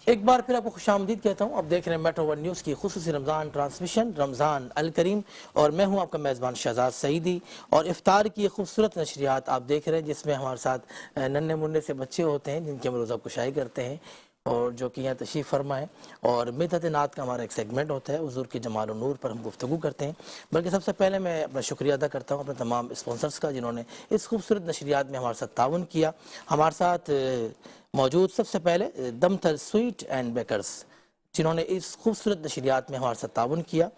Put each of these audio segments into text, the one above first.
ایک بار پھر آپ کو خوش آمدید کہتا ہوں. آپ دیکھ رہے ہیں میٹرو ون نیوز کی خصوصی رمضان ٹرانسمیشن رمضان الکریم، اور میں ہوں آپ کا میزبان شہزاد سعیدی. اور افطار کی خوبصورت نشریات آپ دیکھ رہے ہیں جس میں ہمارے ساتھ ننھے منھے سے بچے ہوتے ہیں جن کی ہم روزہ کشائی کرتے ہیں اور جو کہ یہاں تشریف فرما ہے. اور مدحت نعت کا ہمارا ایک سیگمنٹ ہوتا ہے، حضور کے جمال و نور پر ہم گفتگو کرتے ہیں. بلکہ سب سے پہلے میں اپنا شکریہ ادا کرتا ہوں اپنے تمام اسپانسرز کا جنہوں نے اس خوبصورت نشریات میں ہمارے ساتھ تعاون کیا. ہمارے ساتھ موجود سب سے پہلے دمتر سویٹ اینڈ بیکرز جنہوں نے اس خوبصورت نشریات میں ہمارے ساتھ تعاون کیا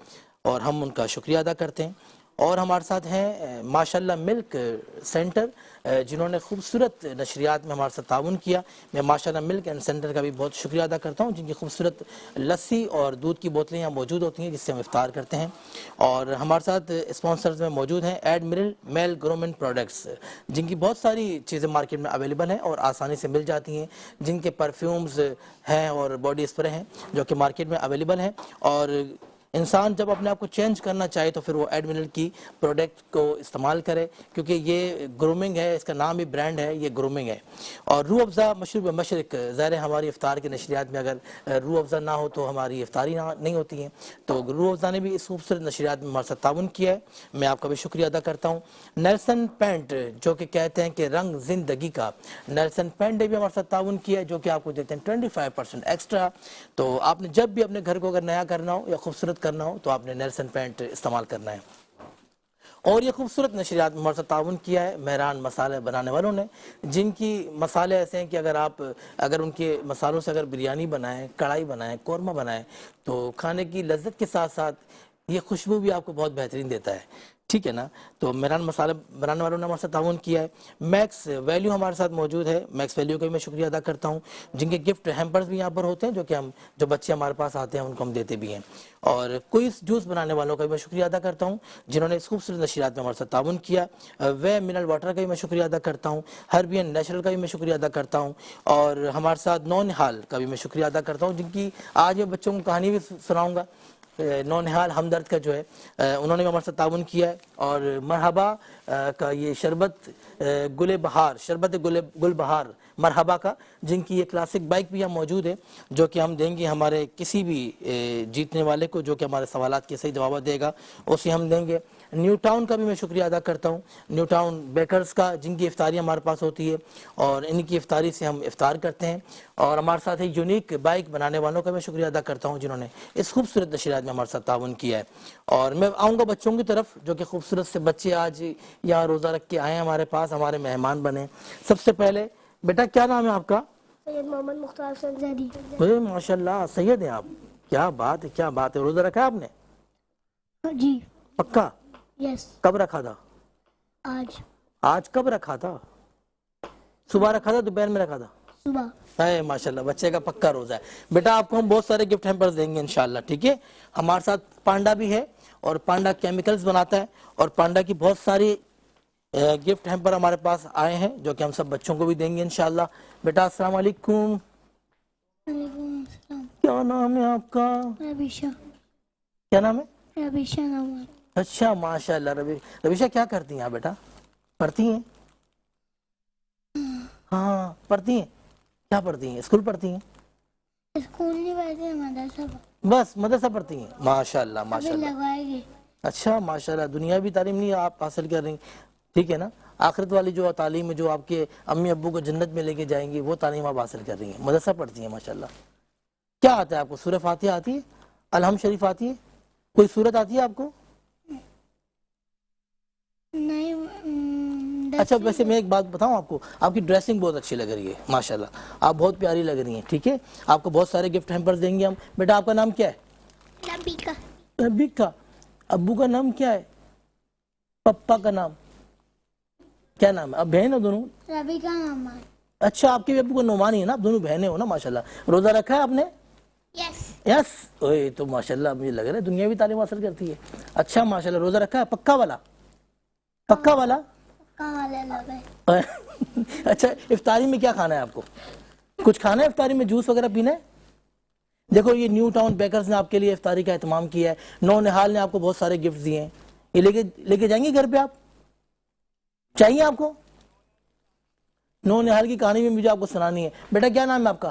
اور ہم ان کا شکریہ ادا کرتے ہیں. اور ہمارے ساتھ ہیں ماشاءاللہ ملک سینٹر جنہوں نے خوبصورت نشریات میں ہمارے ساتھ تعاون کیا. میں ماشاءاللہ ملک اینڈ سینٹر کا بھی بہت شکریہ ادا کرتا ہوں جن کی خوبصورت لسی اور دودھ کی بوتلیں یہاں موجود ہوتی ہیں جس سے ہم افطار کرتے ہیں. اور ہمارے ساتھ اسپانسرز میں موجود ہیں ایڈمرل میل گرومنٹ پروڈکٹس جن کی بہت ساری چیزیں مارکیٹ میں اویلیبل ہیں اور آسانی سے مل جاتی ہیں، جن کے پرفیومز ہیں اور باڈی اسپرے ہیں جو کہ مارکیٹ میں اویلیبل ہیں. اور انسان جب اپنے آپ کو چینج کرنا چاہے تو پھر وہ ایڈمرل کی پروڈکٹ کو استعمال کرے کیونکہ یہ گرومنگ ہے، اس کا نام بھی برانڈ ہے، یہ گرومنگ ہے. اور روح افزا مشروب مشرق ظاہر ہے ہماری افطار کی نشریات میں اگر روح افزا نہ ہو تو ہماری افطاری نہیں ہوتی ہے. تو روح افزا نے بھی اس خوبصورت نشریات میں ہمارے ساتھ تعاون کیا ہے، میں آپ کا بھی شکریہ ادا کرتا ہوں. نیلسن پینٹ جو کہ کہتے ہیں کہ رنگ زندگی کا، نیلسن پینٹ نے بھی ہمارے ساتھ تعاون کیا ہے جو کہ آپ کو دیتے ہیں 25% ایکسٹرا. تو آپ نے جب بھی اپنے گھر کو اگر نیا کرنا ہو یا خوبصورت کرنا ہو تو آپ نے نیلسن پینٹ استعمال کرنا ہے. اور یہ خوبصورت نشریات میں ہمارے ساتھ تعاون کیا ہے مہران مسالے بنانے والوں نے، جن کی مسالے ایسے ہیں کہ اگر ان کے مسالوں سے اگر بریانی بنائیں، کڑھائی بنائیں، قورمہ بنائیں تو کھانے کی لذت کے ساتھ ساتھ یہ خوشبو بھی آپ کو بہت بہترین دیتا ہے. ٹھیک ہے نا؟ تو مہران مسالے بنانے والوں نے ہمارے ساتھ تعاون کیا ہے. میکس ویلیو ہمارے ساتھ موجود ہے، میکس ویلیو کا بھی میں شکریہ ادا کرتا ہوں جن کے گفٹ ہیمپرز بھی یہاں پر ہوتے ہیں جو بچے ہمارے پاس آتے ہیں ان کو ہم دیتے بھی ہیں. اور کوئس جوس بنانے والوں کا بھی میں شکریہ ادا کرتا ہوں جنہوں نے اس خوبصورت نشریات میں ہمارے ساتھ تعاون کیا. وے منرل واٹر کا بھی میں شکریہ ادا کرتا ہوں، ہربین نیچرل کا بھی میں شکریہ ادا کرتا ہوں. اور ہمارے ساتھ نونہال کا بھی میں شکریہ ادا کرتا ہوں جن کی آج میں بچوں کو کہانی بھی سناؤں گا. نونہال ہمدرد کا جو ہے انہوں نے بھی ہمارے ساتھ تعاون کیا ہے. اور مرحبا کا یہ شربت گل بہار مرحبا کا، جن کی یہ کلاسک بائک بھی یہاں موجود ہے جو کہ ہم دیں گے ہمارے کسی بھی جیتنے والے کو جو کہ ہمارے سوالات کے صحیح جواب دے گا اسے ہم دیں گے. نیو ٹاؤن کا بھی میں شکریہ ادا کرتا ہوں، نیو ٹاؤن بیکرز کا جن کی افطاری ہمارے پاس ہوتی ہے اور ان کی افطاری سے ہم افطار کرتے ہیں. اور ہمارے ساتھ ایک یونیک بائک بنانے والوں کا میں شکریہ ادا کرتا ہوں جنہوں نے اس خوبصورت نشریات میں ہمارے ساتھ تعاون کیا ہے. اور میں آؤں گا بچوں کی طرف جو کہ خوبصورت سے بچے آج یہاں روزہ رکھ کے آئے ہیں ہمارے پاس، ہمارے مہمان بنے. سب سے پہلے بیٹا کیا نام ہے آپ کا؟ سید محمد مختار سنزری. ماشاءاللہ سید ہیں آپ، کیا بات ہے کیا بات ہے. روزہ رکھا ہے آپ نے؟ جی. پکا؟ یس. کب رکھا تھا؟ آج کب رکھا تھا؟ صبح رکھا تھا دوپہر میں رکھا تھا؟ صبح. ماشاءاللہ بچے کا پکا روزہ ہے. بیٹا آپ کو ہم بہت سارے گفٹ ہیمپرز دیں گے انشاءاللہ. ٹھیک ہے؟ ہمارے ساتھ پانڈا بھی ہے اور پانڈا کیمیکلز بناتا ہے اور پانڈا کی بہت ساری گفٹ ہیمپر ہمارے پاس آئے ہیں جو کہ ہم سب بچوں کو بھی دیں گے انشاءاللہ. بیٹا السلام علیکم. وعلیکم السلام. کیا نام ہے آپ کا؟ ربیشہ. کیا نام ہے؟ ربیشہ نام ہے. اچھا ماشاءاللہ. ربیشہ کیا کرتی ہیں آپ بیٹا؟ پڑھتی ہیں؟ ہاں پڑھتی ہیں. کیا پڑھتی ہیں؟ اسکول پڑھتی ہیں؟ اسکول نہیں پڑھتے، مدرسہ. بس مدرسہ پڑھتی ہیں. ماشاءاللہ ابھی ماشاءاللہ. لگائے گے. اچھا ماشاءاللہ. دنیاوی تعلیم نہیں آپ حاصل کر رہی ہیں، ٹھیک ہے نا؟ آخرت والی جو تعلیم ہے جو آپ کے امی ابو کو جنت میں لے کے جائیں گی وہ تعلیم آپ حاصل کر رہی ہیں. مدرسہ پڑھتی ہیں ماشاءاللہ. کیا آتا ہے آپ کو؟ سورہ فاتحہ آتی ہے؟ الحمد شریف آتی ہے؟ کوئی سورت آتی ہے آپ کو؟ نہیں. اچھا ویسے میں ایک بات بتاؤں آپ کو، آپ کی ڈریسنگ بہت اچھی لگ رہی ہے ماشاءاللہ. آپ بہت پیاری لگ رہی ہیں. ٹھیک ہے؟ آپ کو بہت سارے گفٹ ہیمپرز دیں گے ہم. بیٹا آپ کا نام کیا ہے؟ ربیکہ. ربیکہ. ابو کا نام کیا ہے؟ پپا کا نام کیا نام ہے؟ اب بہن ہو دونوں؟ ربیکہ نعمان. اچھا آپ کے ابو کا نعمان ہی ہے نا، آپ دونوں بہنیں ہو نا ماشاءاللہ. روزہ رکھا ہے آپ نے؟ یس. یس. اوہ تو ماشاءاللہ مجھے لگ رہا ہے دنیاوی تعلیم حاصل کرتی ہے. اچھا ماشاءاللہ. روزہ رکھا ہے پکا والا؟ پکا والا. اچھا افطاری میں کیا کھانا ہے آپ کو؟ کچھ کھانا ہے افطاری میں؟ جوس وغیرہ پینا ہے؟ دیکھو یہ نیو ٹاؤن بیکرز نے آپ کے لیے افطاری کا اہتمام کیا ہے. نونہال نے آپ کو بہت سارے گفٹ دیے ہیں. یہ لے کے جائیں گے گھر پہ؟ آپ چاہیے آپ کو؟ نونہال کی کہانی بھی مجھے آپ کو سنانی ہے. بیٹا کیا نام ہے آپ کا؟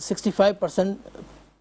65%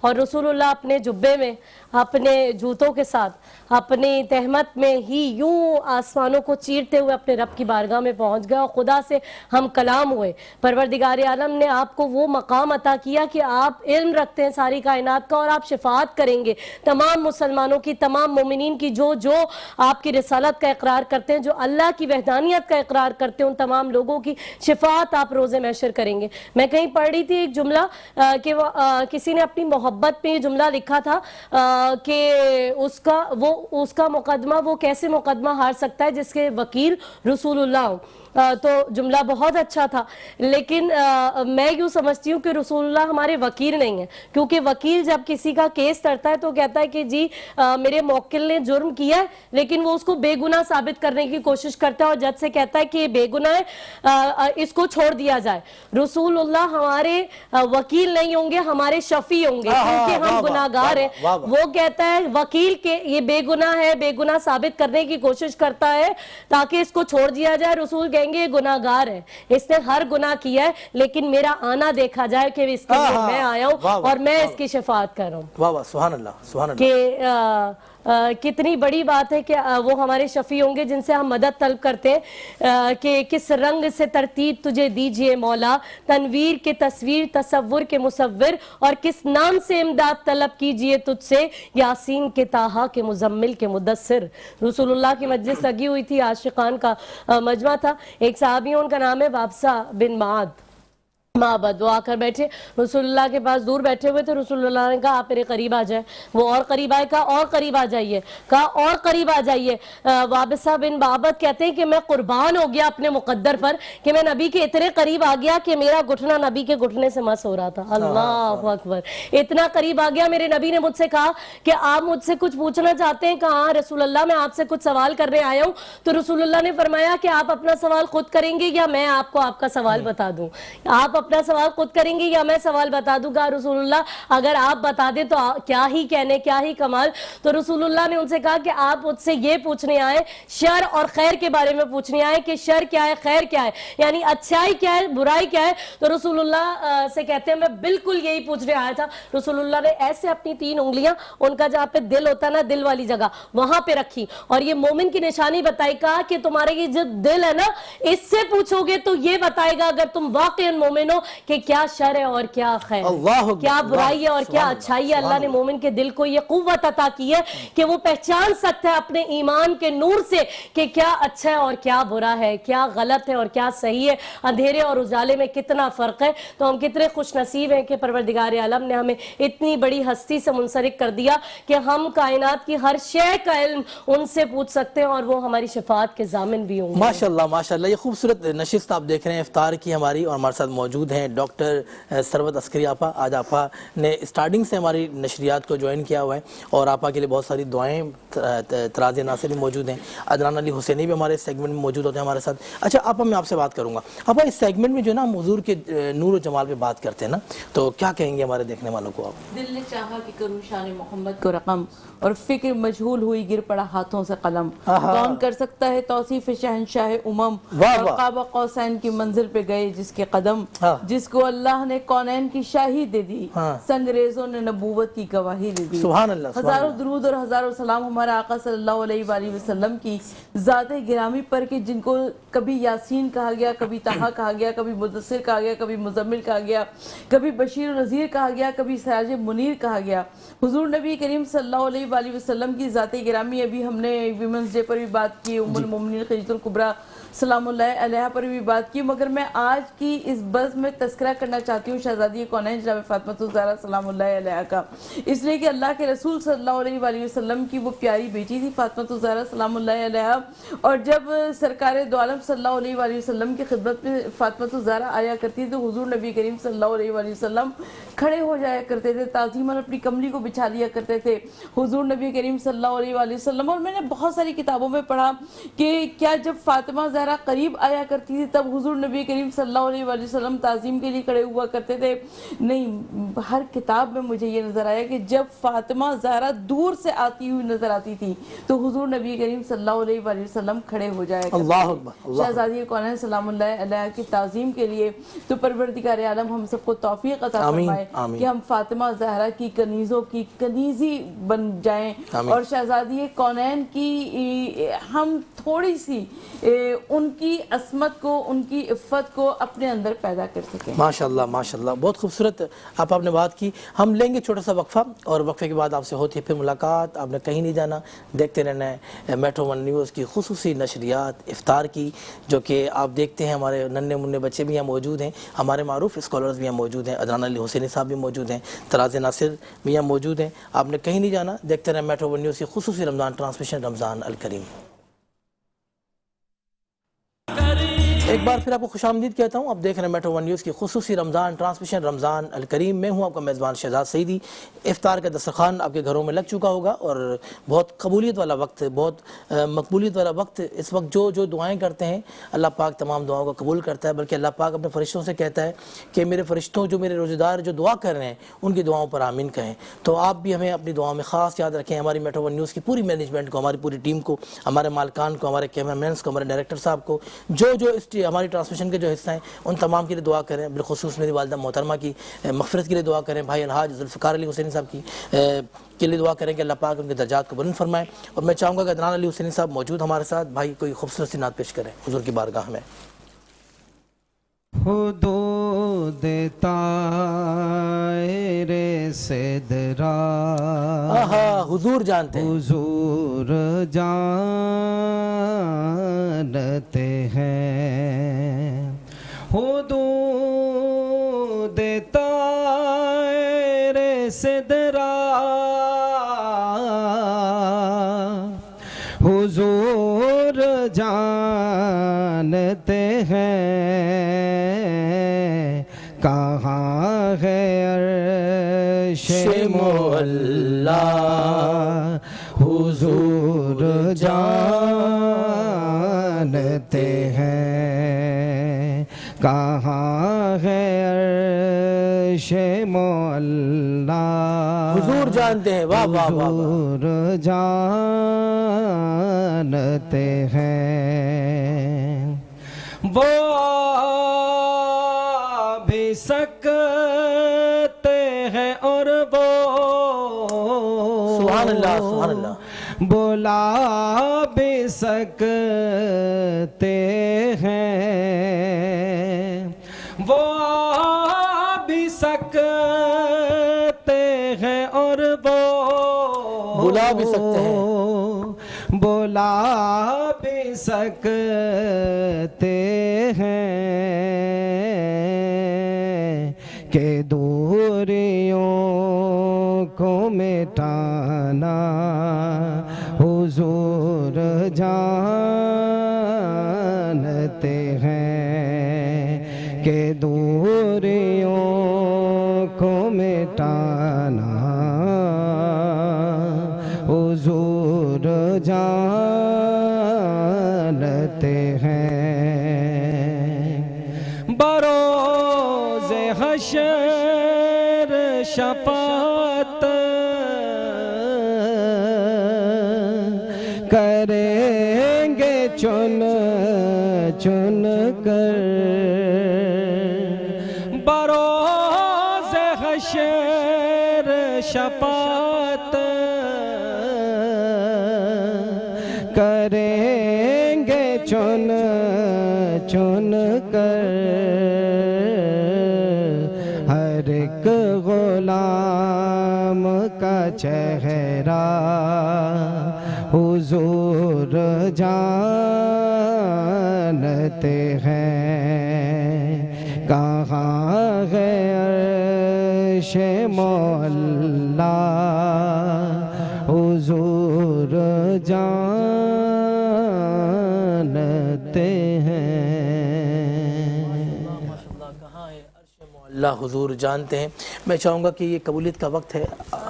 اور رسول اللہ اپنے جبے میں اپنے جوتوں کے ساتھ اپنی تہمت میں ہی یوں آسمانوں کو چیرتے ہوئے اپنے رب کی بارگاہ میں پہنچ گئے اور خدا سے ہم کلام ہوئے۔ پروردگار عالم نے آپ کو وہ مقام عطا کیا کہ آپ علم رکھتے ہیں ساری کائنات کا، اور آپ شفاعت کریں گے تمام مسلمانوں کی، تمام مومنین کی جو آپ کی رسالت کا اقرار کرتے ہیں، جو اللہ کی وحدانیت کا اقرار کرتے ہیں، ان تمام لوگوں کی شفاعت آپ روز محشر کریں گے۔ میں کہیں پڑھ رہی تھی ایک جملہ کہ کسی نے اپنی محبت میں یہ جملہ لکھا تھا کہ اس کا مقدمہ وہ کیسے مقدمہ ہار سکتا ہے جس کے وکیل رسول اللہ ہوں۔ تو جملہ بہت اچھا تھا، لیکن میں یوں سمجھتی ہوں کہ رسول اللہ ہمارے وکیل نہیں ہیں، کیونکہ وکیل جب کسی کا کیس کرتا ہے تو کہتا ہے کہ جی میرے موکل نے جرم کیا ہے، لیکن وہ اس کو بے گناہ ثابت کرنے کی کوشش کرتا ہے اور جج سے کہتا ہے کہ یہ بے گناہ ہے، اس کو چھوڑ دیا جائے۔ رسول اللہ ہمارے وکیل نہیں ہوں گے، ہمارے شفیع ہوں گے، کیونکہ ہم گناہگار ہیں۔ وہ کہتا ہے وکیل کہ یہ بے گناہ ہے، بے گناہ ثابت کرنے کی کوشش کرتا ہے تاکہ اس کو چھوڑ دیا جائے۔ رسول کہیں گے یہ گناہگار ہے، اس نے ہر گناہ کیا ہے، لیکن میرا آنا دیکھا جائے کہ اس کے لیے میں آیا ہوں اور میں اس کی شفاعت کر رہا ہوں۔ واہ واہ، سبحان اللہ، سبحان اللہ۔ کہ کتنی بڑی بات ہے کہ وہ ہمارے شفیع ہوں گے جن سے ہم مدد طلب کرتے ہیں کہ کس رنگ سے ترتیب تجھے دیجئے مولا، تنویر کے تصویر، تصور کے مصور، اور کس نام سے امداد طلب کیجئے تجھ سے، یاسین کے طٰہٰ کے مزمل کے مدثر۔ رسول اللہ کی مجلس لگی ہوئی تھی، عاشقان کا مجمع تھا۔ ایک صحابی، ان کا نام ہے وابسہ بن معبد، وہ آ کر بیٹھے رسول اللہ کے پاس، دور بیٹھے ہوئے تھے۔ رسول اللہ نے کہا آپ میرے قریب آ جائیں، وہ اور قریب آئے، کہا اور قریب آ جائیے، کہا اور قریب آ جائیے۔ وابسہ بن معبد کہتے ہیں کہ میں قربان ہو گیا اپنے مقدر پر کہ میں نبی کے اتنے قریب آ گیا کہ میرا گھٹنا نبی کے گھٹنے سے مس ہو رہا تھا۔ اللہ اکبر، اتنا قریب آ گیا۔ میرے نبی نے مجھ سے کہا کہ آپ مجھ سے کچھ پوچھنا چاہتے ہیں؟ کہا ہاں رسول اللہ، میں آپ سے کچھ سوال کرنے آیا ہوں۔ تو رسول اللہ نے فرمایا کہ آپ اپنا سوال خود کریں گے یا میں آپ کو آپ کا سوال بتا دوں؟ آپ اپنا سوال خود کریں گے یا میں سوال بتا دوں گا؟ رسول اللہ اگر آپ بتا دیں تو کیا ہی کہنے، کیا ہی کمال۔ تو رسول اللہ نے ان سے کہا کہ آپ مجھ سے یہ پوچھنے آئے، شر اور خیر کے بارے میں پوچھنے آئے کہ شر کیا ہے، خیر کیا ہے، یعنی اچھائی کیا ہے، برائی کیا ہے۔ تو رسول اللہ سے کہتے ہیں میں بالکل یہی پوچھنے آیا تھا۔ رسول اللہ نے ایسے اپنی 3 انگلیاں ان کا جہاں پہ دل ہوتا نا، دل والی جگہ، وہاں پہ رکھی اور یہ مومن کی نشانی بتائی، کہا کہ تمہارے یہ جو دل ہے نا، اس سے پوچھو گے تو یہ بتائے گا اگر تم واقعی مومن ہو کہ کیا شر ہے اور کیا خیر، کیا برائی ہے اور کیا اچھائی ہے۔ اللہ نے مومن کے دل کو یہ قوت عطا کی ہے کہ وہ پہچان سکتا ہے اپنے ایمان کے نور سے کہ کیا اچھا ہے اور کیا برا ہے، کیا غلط ہے اور کیا صحیح ہے، اندھیرے اور اجالے میں کتنا فرق ہے۔ تو ہم کتنے خوش نصیب ہیں کہ پروردگار عالم نے ہمیں اتنی بڑی ہستی سے منسلک کر دیا کہ ہم کائنات کی ہر شے کا علم ان سے پوچھ سکتے ہیں اور وہ ہماری شفاعت کے ضامن بھی ہوں گے۔ ماشاءاللہ ماشاءاللہ، یہ خوبصورت نشست آپ دیکھ رہے ہیں افطار کی ہماری، اور ہمارے ساتھ موجود ہیں ڈاکٹر ثروت عسکری آپا۔ آج آپا نے اسٹارٹنگ سے ہماری نشریات کو جوائن کیا ہوا ہے اور آپا کے لیے بہت ساری دعائیں، تراز ناصری موجود ہیں، عدنان علی حسینی بھی ہمارے سیگمنٹ میں موجود ہوتے ہیں ہمارے ساتھ۔ اچھا آپا، میں آپ سے بات کروں گا، آپا اس سیگمنٹ میں جو ہے نا ہم حضور کے نور و جمال پہ بات کرتے ہیں نا، تو کیا کہیں گے ہمارے دیکھنے والوں کو آپ؟ دل نے چاہا کہ کروں شان محمد کو رقم، اور فکر مجہول ہوئی گر پڑا ہاتھوں سے قلم۔ کون کر سکتا ہے توصیف شہنشاہ امم، اور قاب قوسین کی منزل پہ گئے جس کے قدم، جس کو اللہ نے کونین کی شاہی دے دی، سنگریزوں نے نبوت کی گواہی دے دی۔ سبحان اللہ، ہزاروں درود اور ہزاروں سلام ہمارے آقا صلی اللہ علیہ وآلہ وسلم کی ذات گرامی پر کہ جن کو کبھی یاسین کہا گیا، کبھی طٰہٰ کہا گیا، کبھی مدثر کہا گیا، کبھی مزمل کہا گیا، کبھی بشیر و نذیر کہا گیا، کبھی سراج منیر کہا گیا۔ حضور نبی کریم صلی اللہ علیہ وآلہ وسلم کی ذات گرامی، ابھی ہم نے ویمنز ڈے پر بھی بات کی، ام المومنین خدیجہ الکبریٰ سلام اللہ علیہ پر بھی بات کی، مگر میں آج کی اس بزم میں تذکرہ کرنا چاہتی ہوں شہزادی کونین جناب فاطمہ الزہرا سلام اللہ علیہ کا، اس لیے کہ اللہ کے رسول صلی اللہ علیہ وآلہ وسلم کی وہ پیاری بیٹی تھی فاطمہ الزہرا سلام اللہ علیہ، اور جب سرکار دو عالم صلی اللہ علیہ وآلہ وسلم کی خدمت میں فاطمہ الزہرا آیا کرتی تو حضور نبی کریم صلی اللہ علیہ وآلہ وسلم کھڑے ہو جایا کرتے تھے، تعظیماً اپنی کملی کو بچھا لیا کرتے تھے حضور نبی کریم صلی اللہ علیہ وآلہ وسلم۔ اور میں نے بہت ساری کتابوں میں پڑھا کہ کیا جب فاطمہ زہرا زہرا قریب آیا کرتی تھی تب حضور نبی کریم صلی اللہ علیہ وآلہ وسلم تعظیم کے لیے کھڑے ہوا کرتے تھے؟ نہیں، ہر کتاب میں مجھے یہ نظر آیا کہ جب فاطمہ زہرا دور سے آتی ہوئی نظر آتی تھی تو حضور نبی کریم صلی اللہ علیہ وآلہ وسلم کھڑے ہو جایا کرتے اللہ اکبر، شہزادی کونین سلام اللہ علیہ کی تعظیم کے لیے۔ تو پروردگار عالم ہم سب کو توفیق عطا فرمائے کہ ہم فاطمہ زہرا کی کنیزوں کی کنیزی بن جائیں اور شہزادی کونین کی ہم تھوڑی سی ان کی عصمت کو، ان کی عفت کو اپنے اندر پیدا کر سکیں۔ ماشاءاللہ ماشاءاللہ، بہت خوبصورت آپ نے بات کی۔ ہم لیں گے چھوٹا سا وقفہ اور وقفے کے بعد آپ سے ہوتی ہے پھر ملاقات۔ آپ نے کہیں نہیں جانا، دیکھتے رہنا ہے میٹرو ون نیوز کی خصوصی نشریات افطار کی، جو کہ آپ دیکھتے ہیں ہمارے ننھے منھے بچے بھی یہاں موجود ہیں، ہمارے معروف اسکالرز بھی یہاں موجود ہیں، عدنان علی حسینی صاحب بھی موجود ہیں، طراز ناصر بھی یہاں موجود ہیں۔ آپ نے کہیں نہیں جانا، دیکھتے رہیں میٹرو ون نیوز کی خصوصی رمضان ٹرانسمیشن رمضان الکریم۔ ایک بار پھر آپ کو خوش آمدید کہتا ہوں، آپ دیکھ رہے ہیں میٹرو ون نیوز کی خصوصی رمضان ٹرانسمیشن رمضان الکریم۔ میں ہوں آپ کا میزبان شہزاد سعیدی۔ افطار کا دسترخوان آپ کے گھروں میں لگ چکا ہوگا اور بہت قبولیت والا وقت، بہت مقبولیت والا وقت اس وقت۔ جو دعائیں کرتے ہیں اللہ پاک تمام دعاؤں کو قبول کرتا ہے، بلکہ اللہ پاک اپنے فرشتوں سے کہتا ہے کہ میرے فرشتوں، جو میرے روزے دار جو دعا کر رہے ہیں ان کی دعاؤں پر آمین کہیں۔ تو آپ بھی ہمیں اپنی دعاؤں میں خاص یاد رکھیں، ہماری میٹرو ون نیوز کی پوری مینجمنٹ کو، ہماری پوری ٹیم کو، ہمارے مالکان کو، ہمارے کیمرہ مینس کو، ہمارے ڈائریکٹر صاحب کو، جو ہماری ٹرانسمیشن کے جو حصہ ہیں ان تمام کے لیے دعا کریں۔ بالخصوص میری والدہ محترمہ کی مغفرت کے لیے دعا کریں، بھائی الحاج ذوالفقار علی حسینی صاحب کی کے لیے دعا کریں کہ اللہ پاک ان کے درجات کو بلند فرمائے۔ اور میں چاہوں گا کہ عدنان علی حسینی صاحب موجود ہمارے ساتھ، بھائی کوئی خوبصورت سی نعت پیش کریں حضور کی بارگاہ میں۔ حدود طائر سدرا آہا، حضور جانتے ہیں، حضور جانتے ہیں، حدود طائر سدرا حضور جانتے ہیں، کہاں ہے عرش معلا حضور جانتے ہیں، کہاں ہے عرش معلا حضور جانتے ہیں۔ واہ واہ واہ، حضور جانتے ہیں، وہ بھی سکتے ہیں اور وہ سبحان اللہ سبحان اللہ، بلا بھی سکتے ہیں، وہ بھی سکتے ہیں اور وہ بلا بھی سکتے ہیں، بلا بھی سکتے ہیں، کہ دوریوں کو مٹانا حضور جانتے ہیں، کہ دوریوں کو مٹانا حضور جانتے ہیں، بروز حشر شفاعت کریں گے چن چن کر، بروز حشر شفاعت کریں گے چن چن کر، ہر ایک غلام کا چہرہ حضور جانتے ہیں، کہاں ہے عرش معلا حضور جانتے ہیں۔ اللہ حضور جانتے ہیں۔ میں چاہوں گا کہ یہ قبولیت کا وقت ہے،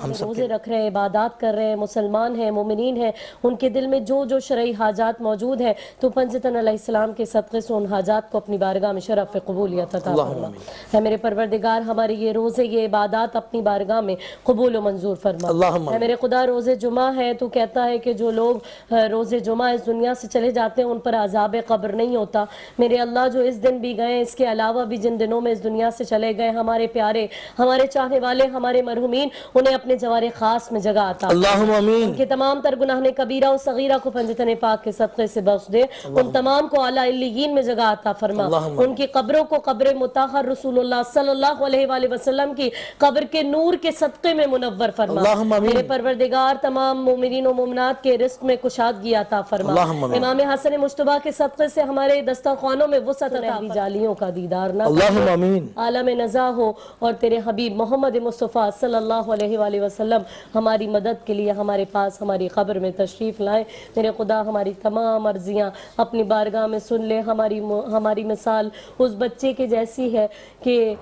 ہم سب روزے رکھ رہے ہیں، عبادات کر رہے ہیں، مسلمان ہیں، مومنین ہیں، ان کے دل میں جو جو شرعی حاجات موجود ہیں تو پنجتن علیہ السلام کے صدقے سے ان حاجات کو اپنی بارگاہ میں شرف قبولیت عطا فرما۔ اے میرے پروردگار، ہمارے یہ روزے یہ عبادات اپنی بارگاہ میں قبول و منظور فرما۔ اے میرے خدا، روز جمعہ ہے تو کہتا ہے کہ جو لوگ روز جمعہ اس دنیا سے چلے جاتے ہیں ان پر عذاب قبر نہیں ہوتا۔ میرے اللہ، جو اس دن بھی گئے، اس کے علاوہ بھی جن دنوں میں اس دنیا سے چلے گئے، ہمارے پیارے، ہمارے چاہنے والے، ہمارے مرحومین، انہیں اپنے جوار خاص میں جگہ عطا فرما۔ اللہم آمین۔ ان کے تمام تر گناہ کبیرہ و صغیرہ کو پنجتن پاک کے صدقے سے بخش دے، ان تمام کو اعلیٰ علیین میں جگہ عطا فرما۔ ان کی قبروں کو قبر مطہر رسول اللہ صلی اللہ علیہ وآلہ وسلم کی قبر کے نور کے صدقے میں منور فرما۔ میرے پروردگار، تمام مومنین و مومنات کے رزق میں کشادگی عطا فرما۔ امام حسن مجتبیٰ کے صدقے سے ہمارے دسترخوانوں میں وسعت عطا فرما۔ جالیوں کا دیدار نہ اللہم آمین۔ عالم نزا ہو، اور تیرے حبیب محمد مصطفیٰ صلی اللہ علیہ وآلہ وسلم ہماری مدد کے لیے ہمارے پاس ہماری قبر میں تشریف لائیں۔ میرے خدا، ہماری تمام عرضیاں اپنی بارگاہ میں سن لے۔ ہماری مثال اس بچے کے جیسی ہے کہ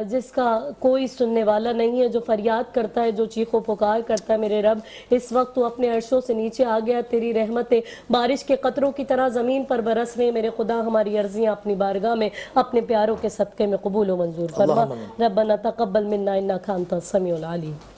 جس کا کوئی سننے والا نہیں ہے، جو فریاد کرتا ہے، جو چیخ و پکار کرتا ہے۔ میرے رب، اس وقت تو اپنے عرشوں سے نیچے آ گیا، تیری رحمتیں بارش کے قطروں کی طرح زمین پر برس رہے ہیں۔ میرے خدا، ہماری عرضیاں اپنی بارگاہ میں اپنے پیاروں کے صدقے میں قبول و منظور فرما۔ ربنا تقبل منا انک انت السمیع العلیم۔